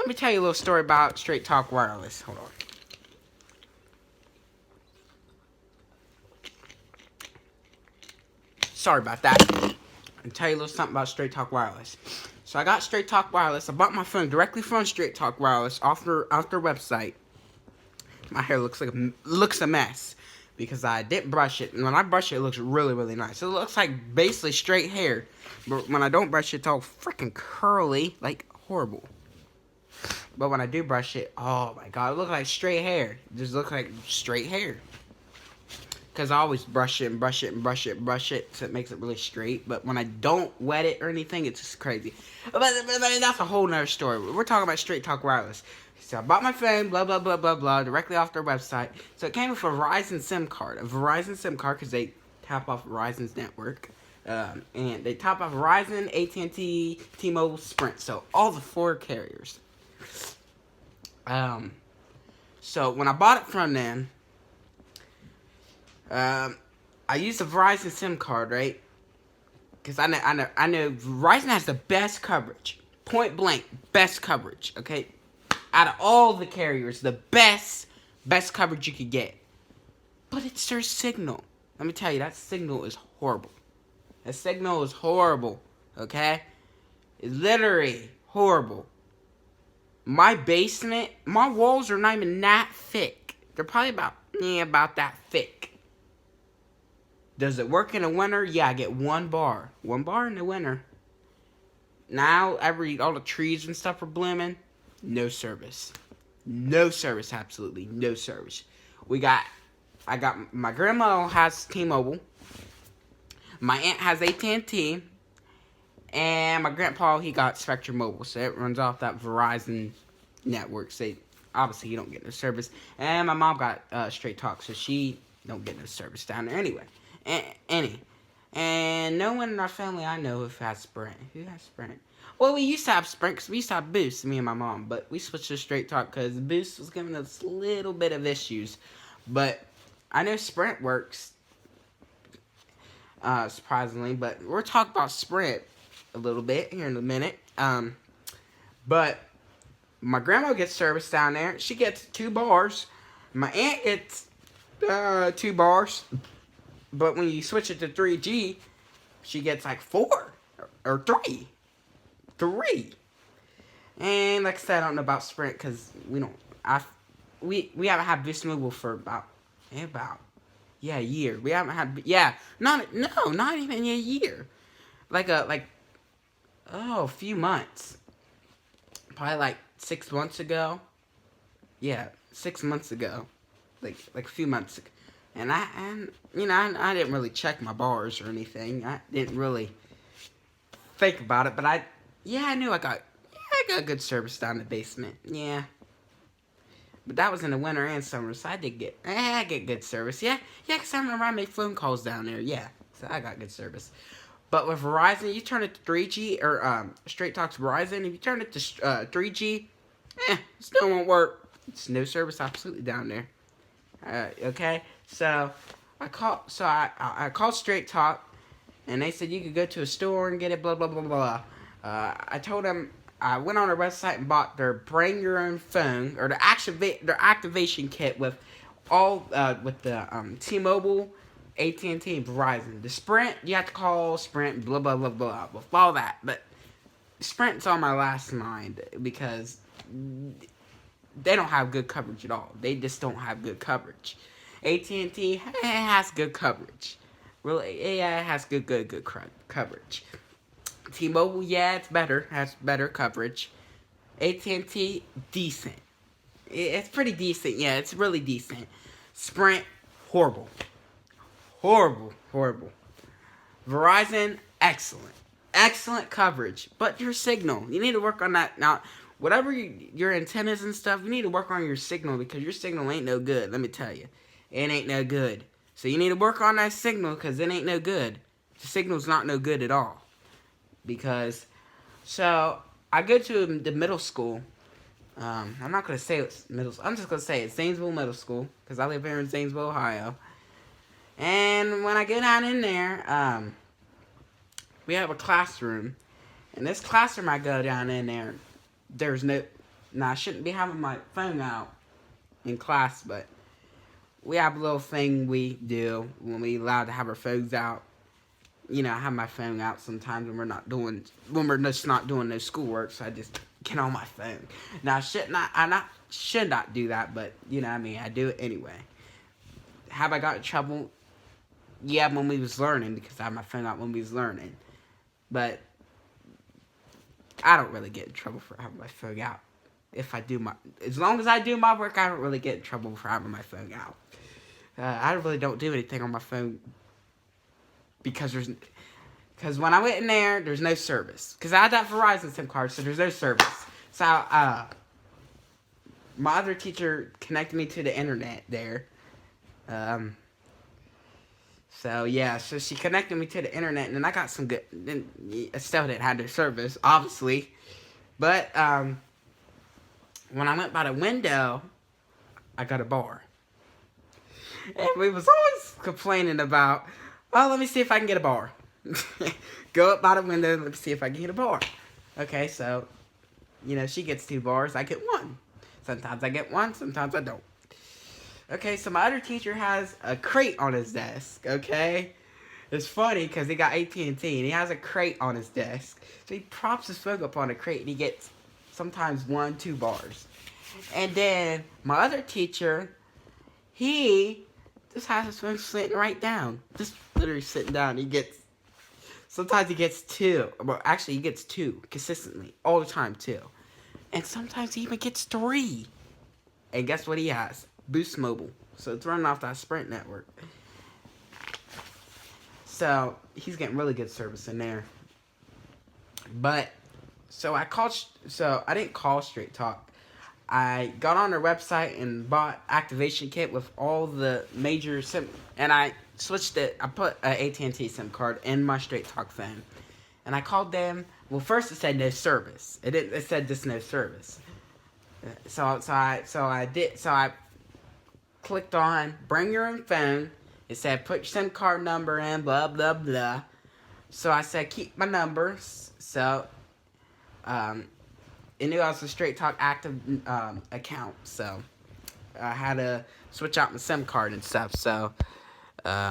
let me tell you a little story about Straight Talk Wireless. Hold on. Sorry about that. I'll tell you a little something about Straight Talk Wireless. So I got Straight Talk Wireless. I bought my phone directly from Straight Talk Wireless off their website. My hair looks a mess because I didn't brush it, and when I brush it, it looks really, really nice. It looks like basically straight hair, but when I don't brush it, it's all freaking curly, like horrible. But when I do brush it, oh my god, it looks like straight hair. It just looks like straight hair. Because I always brush it and brush it and brush it and brush it, so it makes it really straight. But when I don't wet it or anything, it's just crazy. But that's a whole nother story. We're talking about Straight Talk Wireless. So I bought my phone, blah, blah, blah, blah, blah, directly off their website. So it came with a Verizon SIM card. A Verizon SIM card, because they tap off Verizon's network. And they top off Verizon, AT&T, T-Mobile, Sprint. So all the 4 carriers. So when I bought it from them, I used the Verizon SIM card, right? Because I know Verizon has the best coverage. Point blank, best coverage, okay? Out of all the carriers, the best coverage you could get. But it's their signal. Let me tell you, that signal is horrible. That signal is horrible, okay? It's literally horrible. My basement, my walls are not even that thick. They're probably about that thick. Does it work in the winter? Yeah, I get 1 bar. 1 bar in the winter. Now, all the trees and stuff are blooming. No service. No service, absolutely. No service. My grandma has T-Mobile. My aunt has AT&T. And my grandpa, he got Spectrum Mobile. So it runs off that Verizon network. So obviously, you don't get no service. And my mom got Straight Talk. So she don't get no service down there anyway. And no one in our family I know who has Sprint. Who has Sprint? Well, we used to have Sprint because we used to have Boost, me and my mom. But we switched to Straight Talk because Boost was giving us a little bit of issues. But I know Sprint works, surprisingly. But we're talking about Sprint a little bit here in a minute. But my grandma gets service down there. She gets 2 bars. My aunt gets 2 bars. But when you switch it to 3G, she gets like 4 or 3. 3. And like I said, I don't know about Sprint because we haven't had Boost Mobile for about a year. We haven't had not even a year. A few months. Probably like 6 months ago. Yeah, 6 months ago. Like a few months ago. And I didn't really check my bars or anything. I didn't really think about it, but I knew I got good service down in the basement. Yeah. But that was in the winter and summer, so I get good service. Yeah, because I remember I made phone calls down there. Yeah, so I got good service. But with Verizon, you turn it to 3G, or Straight Talk's Verizon, if you turn it to 3G, it still won't work. It's no service absolutely down there. Okay, so I called Straight Talk, and they said you could go to a store and get it, blah, blah, blah, blah. I told them, I went on their website and bought their bring your own phone, or their activation kit with with the T-Mobile, AT&T, and Verizon. The Sprint, you have to call Sprint, blah, blah, blah, blah, with all that. But Sprint's on my last mind because they don't have good coverage at all. They just don't have good coverage. AT&T has good coverage. Really, yeah, it has good coverage. T-Mobile, yeah, it's better. Has better coverage. AT&T, decent. It's pretty decent. Yeah, it's really decent. Sprint, horrible. Horrible. Verizon, excellent. Excellent coverage. But your signal, you need to work on that. Now, whatever your antennas and stuff, you need to work on your signal because your signal ain't no good, let me tell you. It ain't no good. So you need to work on that signal because it ain't no good. The signal's not no good at all. So I go to the middle school. I'm not going to say it's middle school. I'm just going to say it's Zanesville Middle School because I live here in Zanesville, Ohio. And when I go down in there, we have a classroom. And this classroom I go down in there, there's no Now, I shouldn't be having my phone out in class, but we have a little thing we do when we allowed to have our phones out. You know, I have my phone out sometimes when we're just not doing no schoolwork, so I just get on my phone. Now, should not do that, but, you know what I mean, I do it anyway. Have I got in trouble? Yeah, when we was learning, because I had my phone out when we was learning. But I don't really get in trouble for having my phone out. As long as I do my work, I don't really get in trouble for having my phone out. I really don't do anything on my phone because when I went in there's no service. Because I had that Verizon SIM card, so there's no service. So my other teacher connected me to the internet there. So yeah, so she connected me to the internet, and then I got some good. Then I still didn't have their service, obviously, but when I went by the window, I got a bar. And we was always complaining about, oh, let me see if I can get a bar. Go up by the window, let me see if I can get a bar. Okay, so, you know, she gets 2 bars, I get 1. Sometimes I get 1, sometimes I don't. Okay, so my other teacher has a crate on his desk, okay? It's funny because he got AT&T and he has a crate on his desk. So he props his phone up on a crate and he gets sometimes 1, 2 bars. And then my other teacher, he just has his phone sitting right down. Just literally sitting down. Sometimes he gets 2. Well, actually he gets 2 consistently. All the time, 2. And sometimes he even gets 3. And guess what he has? Boost Mobile. So it's running off that Sprint network. So he's getting really good service in there. But so I didn't call Straight Talk. I got on their website and bought activation kit with all the major SIM, and I switched it. I put an AT&T SIM card in my Straight Talk phone, and I called them. Well, first it said no service. It said just no service. So I clicked on bring your own phone. It said put your SIM card number in, blah blah blah. So I said keep my numbers. So it knew I was a Straight Talk active account, so I had to switch out my SIM card and stuff. So